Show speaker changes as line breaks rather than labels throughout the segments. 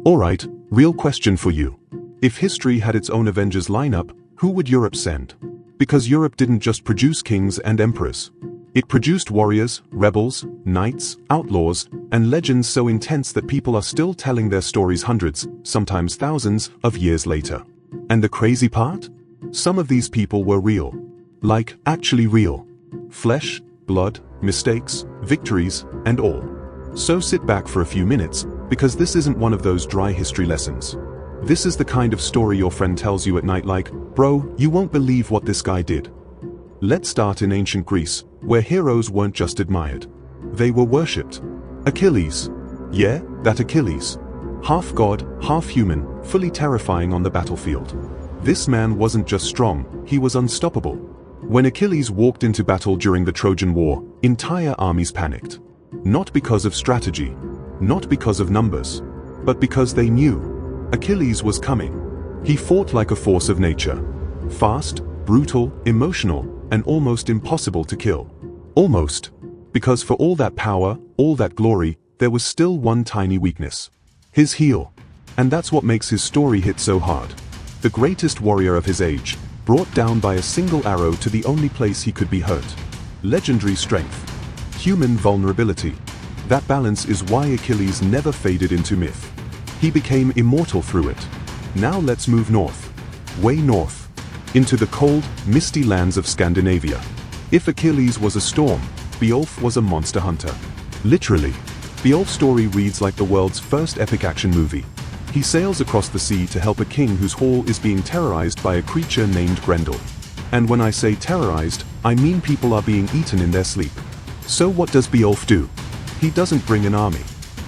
Alright, real question for you. If history had its own Avengers lineup, who would Europe send? Because Europe didn't just produce kings and emperors. It produced warriors, rebels, knights, outlaws, and legends so intense that people are still telling their stories hundreds, sometimes thousands, of years later. And the crazy part? Some of these people were real. Like, actually real. Flesh, blood, mistakes, victories, and all. So sit back for a few minutes, because this isn't one of those dry history lessons. This is the kind of story your friend tells you at night like, bro, you won't believe what this guy did. Let's start in ancient Greece, where heroes weren't just admired. They were worshipped. Achilles. Yeah, that Achilles. Half god, half human, fully terrifying on the battlefield. This man wasn't just strong, he was unstoppable. When Achilles walked into battle during the Trojan War, entire armies panicked. Not because of strategy, not because of numbers, but because they knew Achilles was coming. He fought like a force of nature. Fast, brutal, emotional, and almost impossible to kill. Almost. Because for all that power, all that glory, there was still one tiny weakness. His heel. And that's what makes his story hit so hard. The greatest warrior of his age, brought down by a single arrow to the only place he could be hurt. Legendary strength. Human vulnerability. That balance is why Achilles never faded into myth. He became immortal through it. Now let's move north. Way north. Into the cold, misty lands of Scandinavia. If Achilles was a storm, Beowulf was a monster hunter. Literally. Beowulf's story reads like the world's first epic action movie. He sails across the sea to help a king whose hall is being terrorized by a creature named Grendel. And when I say terrorized, I mean people are being eaten in their sleep. So what does Beowulf do? He doesn't bring an army.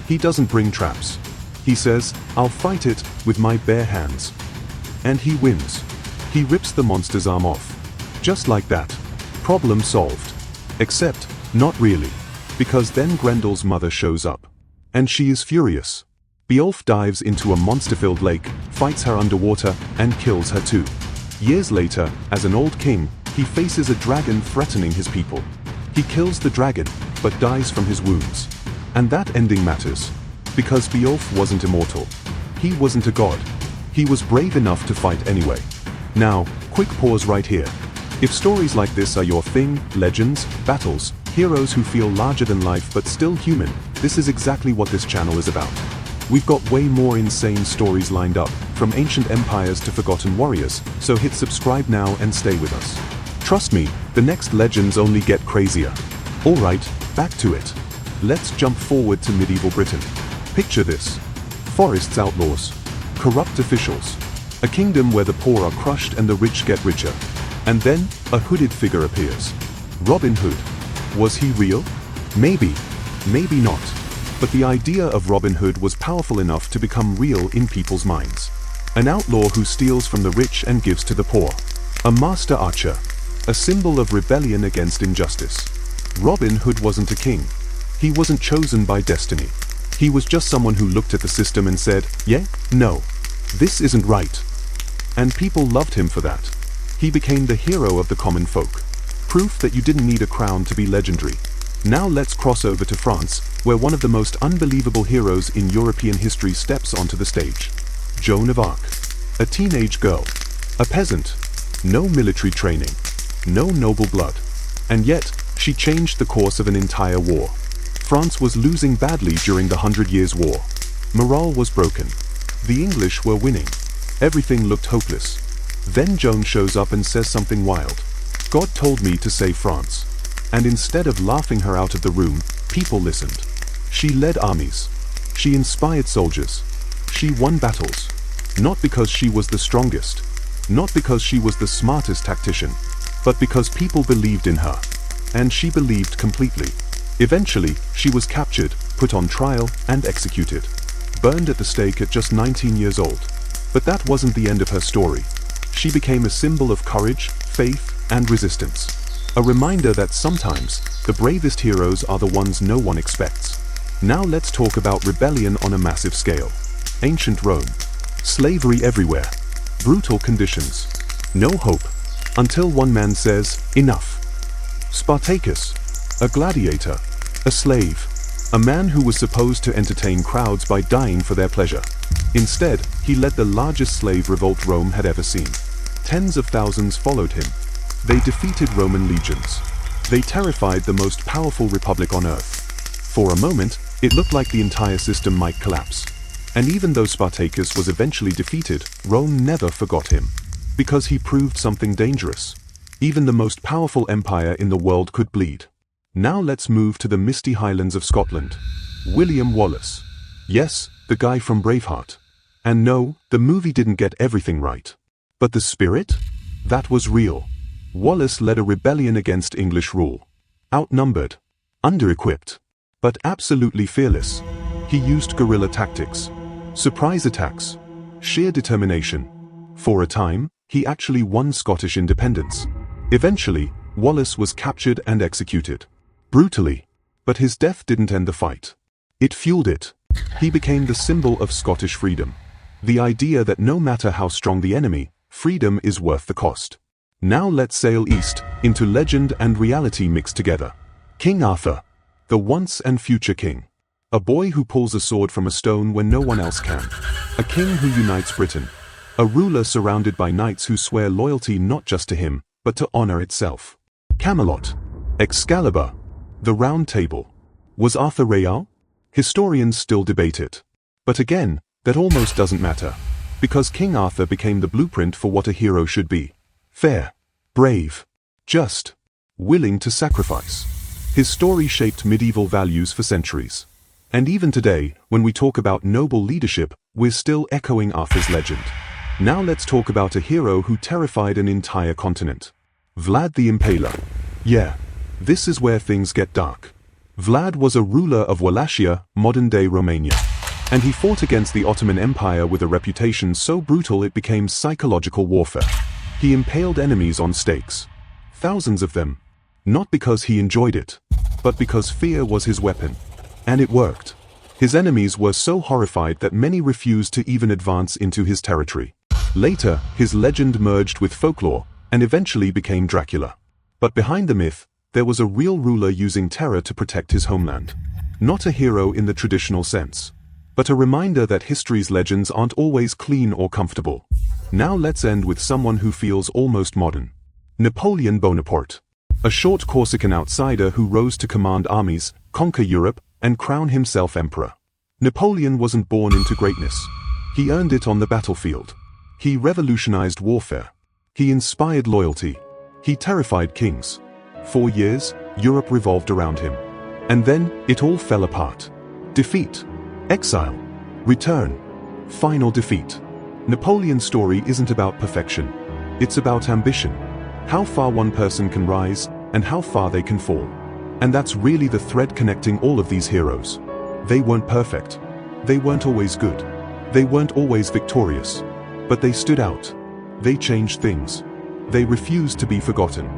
He doesn't bring traps. He says, I'll fight it with my bare hands. And he wins. He rips the monster's arm off. Just like that. Problem solved. Except, not really. Because then Grendel's mother shows up. And she is furious. Beowulf dives into a monster-filled lake, fights her underwater, and kills her too. Years later, as an old king, he faces a dragon threatening his people. He kills the dragon, but dies from his wounds. And that ending matters. Because Beowulf wasn't immortal. He wasn't a god. He was brave enough to fight anyway. Now, quick pause right here. If stories like this are your thing, legends, battles, heroes who feel larger than life but still human, this is exactly what this channel is about. We've got way more insane stories lined up, from ancient empires to forgotten warriors, so hit subscribe now and stay with us. Trust me, the next legends only get crazier. Alright, back to it. Let's jump forward to medieval Britain. Picture this. Forests outlaws. Corrupt officials. A kingdom where the poor are crushed and the rich get richer. And then, a hooded figure appears. Robin Hood. Was he real? Maybe. Maybe not. But the idea of Robin Hood was powerful enough to become real in people's minds. An outlaw who steals from the rich and gives to the poor. A master archer. A symbol of rebellion against injustice. Robin Hood wasn't a king. He wasn't chosen by destiny. He was just someone who looked at the system and said, yeah, no, this isn't right. And people loved him for that. He became the hero of the common folk. Proof that you didn't need a crown to be legendary. Now let's cross over to France, where one of the most unbelievable heroes in European history steps onto the stage. Joan of Arc. A teenage girl. A peasant. No military training. No noble blood. And yet, she changed the course of an entire war. France was losing badly during the 100 Years' War. Morale was broken. The English were winning. Everything looked hopeless. Then Joan shows up and says something wild. God told me to save France. And instead of laughing her out of the room, people listened. She led armies. She inspired soldiers. She won battles. Not because she was the strongest. Not because she was the smartest tactician. But because people believed in her. And she believed completely. Eventually, she was captured, put on trial, and executed. Burned at the stake at just 19 years old. But that wasn't the end of her story. She became a symbol of courage, faith, and resistance. A reminder that sometimes, the bravest heroes are the ones no one expects. Now let's talk about rebellion on a massive scale. Ancient Rome. Slavery everywhere. Brutal conditions. No hope. Until one man says, enough. Spartacus. A gladiator. A slave. A man who was supposed to entertain crowds by dying for their pleasure. Instead, he led the largest slave revolt Rome had ever seen. Tens of thousands followed him. They defeated Roman legions. They terrified the most powerful republic on earth. For a moment, it looked like the entire system might collapse. And even though Spartacus was eventually defeated, Rome never forgot him. Because he proved something dangerous. Even the most powerful empire in the world could bleed. Now let's move to the misty highlands of Scotland. William Wallace. Yes, the guy from Braveheart. And no, the movie didn't get everything right. But the spirit? That was real. Wallace led a rebellion against English rule. Outnumbered. Under-equipped. But absolutely fearless. He used guerrilla tactics. Surprise attacks. Sheer determination. For a time, he actually won Scottish independence. Eventually, Wallace was captured and executed. Brutally. But his death didn't end the fight. It fueled it. He became the symbol of Scottish freedom. The idea that no matter how strong the enemy, freedom is worth the cost. Now let's sail east, into legend and reality mixed together. King Arthur. The once and future king. A boy who pulls a sword from a stone when no one else can. A king who unites Britain. A ruler surrounded by knights who swear loyalty not just to him, but to honor itself. Camelot. Excalibur. The Round Table. Was Arthur real? Historians still debate it. But again, that almost doesn't matter. Because King Arthur became the blueprint for what a hero should be. Fair. Brave. Just. Willing to sacrifice. His story shaped medieval values for centuries. And even today, when we talk about noble leadership, we're still echoing Arthur's legend. Now let's talk about a hero who terrified an entire continent. Vlad the Impaler. Yeah, this is where things get dark. Vlad was a ruler of Wallachia, modern-day Romania. And he fought against the Ottoman Empire with a reputation so brutal it became psychological warfare. He impaled enemies on stakes. Thousands of them. Not because he enjoyed it, but because fear was his weapon. And it worked. His enemies were so horrified that many refused to even advance into his territory. Later, his legend merged with folklore, and eventually became Dracula. But behind the myth, there was a real ruler using terror to protect his homeland. Not a hero in the traditional sense, but a reminder that history's legends aren't always clean or comfortable. Now let's end with someone who feels almost modern. Napoleon Bonaparte. A short Corsican outsider who rose to command armies, conquer Europe, and crown himself emperor. Napoleon wasn't born into greatness. He earned it on the battlefield. He revolutionized warfare. He inspired loyalty. He terrified kings. For years, Europe revolved around him. And then, it all fell apart. Defeat. Exile. Return. Final defeat. Napoleon's story isn't about perfection. It's about ambition. How far one person can rise, and how far they can fall. And that's really the thread connecting all of these heroes. They weren't perfect. They weren't always good. They weren't always victorious. But they stood out. They changed things. They refused to be forgotten.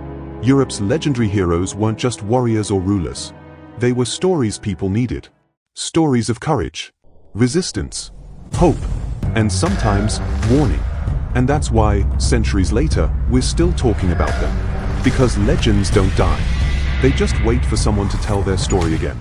Europe's legendary heroes weren't just warriors or rulers. They were stories people needed. Stories of courage, resistance, hope, and sometimes, warning. And that's why, centuries later, we're still talking about them. Because legends don't die. They just wait for someone to tell their story again.